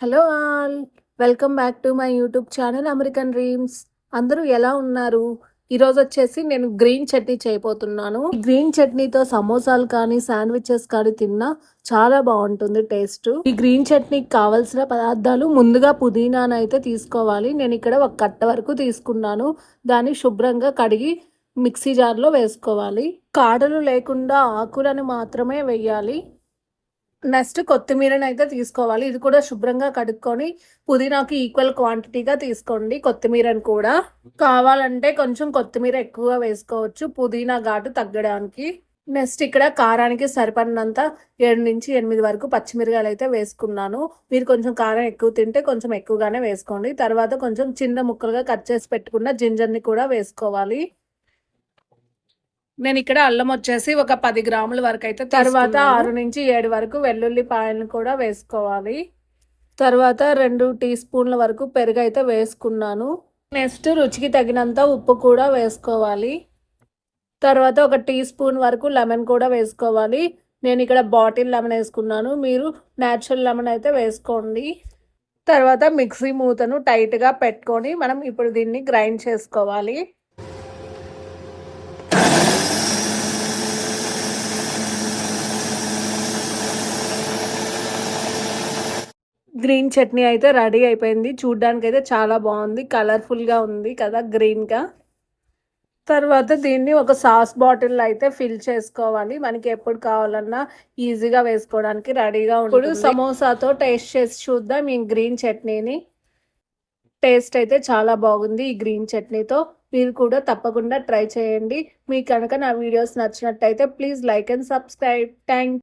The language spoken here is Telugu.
Hello all! Welcome back to my YouTube channel American dreams. అందరూ ఎలా ఉన్నారు? ఈరోజొచ్చేసి నేను గ్రీన్ చట్నీ చేయబోతున్నాను. ఈ గ్రీన్ చట్నీతో సమోసాలు కానీ, శాండ్‌విచెస్ కానీ తిన్నా చాలా బావుంటుంది టేస్టు. ఈ గ్రీన్ చట్నీకి కావాల్సిన పదార్థాలు ముందుగా పుదీనానైతే తీసుకోవాలి. నేనిక్కడ ఒక కట్ట వరకు తీసుకున్నాను. దాన్ని శుభ్రంగా కడిగి మిక్సీ జార్‌లో వేసుకోవాలి. కాడలు లేకుండా ఆకులను మాత్రమే వెయ్యాలి. నెక్స్ట్ కొత్తిమీరనైతే తీసుకోవాలి. ఇది కూడా శుభ్రంగా కడుక్కొని పుదీనాకి ఈక్వల్ క్వాంటిటీగా తీసుకోండి కొత్తిమీరని కూడా. కావాలంటే కొంచెం కొత్తిమీర ఎక్కువగా వేసుకోవచ్చు పుదీనా ఘాటు తగ్గడానికి. నెక్స్ట్ ఇక్కడ కారానికి సరిపడినంత 7-8 వరకు పచ్చిమిరకాయలైతే వేసుకున్నాను. మీరు కొంచెం కారం ఎక్కువ తింటే కొంచెం ఎక్కువగానే వేసుకోండి. తర్వాత కొంచెం చిన్న ముక్కలుగా కట్ చేసి పెట్టుకున్న జింజర్‌ని కూడా వేసుకోవాలి. నేను ఇక్కడ అల్లం వచ్చేసి ఒక 10 గ్రాముల వరకు అయితే తర్వాత 6-7 వరకు వెల్లుల్లిపాయలను కూడా వేసుకోవాలి. తర్వాత 2 టీ స్పూన్ల వరకు పెరుగు అయితే వేసుకున్నాను. నెక్స్ట్ రుచికి తగినంత ఉప్పు కూడా వేసుకోవాలి. తర్వాత ఒక టీ స్పూన్ వరకు లెమన్ కూడా వేసుకోవాలి. నేను ఇక్కడ బాటిల్ లెమన్ వేసుకున్నాను. మీరు న్యాచురల్ లెమన్ అయితే వేసుకోండి. తర్వాత మిక్సీ మూతను టైట్‌గా పెట్టుకొని మనం ఇప్పుడు దీన్ని గ్రైండ్ చేసుకోవాలి. గ్రీన్ చట్నీ అయితే రెడీ అయిపోయింది. చూడ్డానికైతే చాలా బాగుంది. కలర్‌ఫుల్‌గా ఉంది కదా గ్రీన్‌గా. తర్వాత దీన్ని ఒక సాస్ బాటిల్‌లో అయితే ఫిల్ చేసుకోవాలి. మనకి ఎప్పుడు కావాలన్నా ఈజీగా వేసుకోవడానికి రెడీగా ఉంటుంది. ఇప్పుడు సమోసాతో టేస్ట్ చేసి చూద్దాం ఈ గ్రీన్ చట్నీని. టేస్ట్ అయితే చాలా బాగుంది ఈ గ్రీన్ చట్నీతో. మీరు కూడా తప్పకుండా ట్రై చేయండి. మీకు కనుక నా వీడియోస్ నచ్చినట్టయితే please like and subscribe. Thank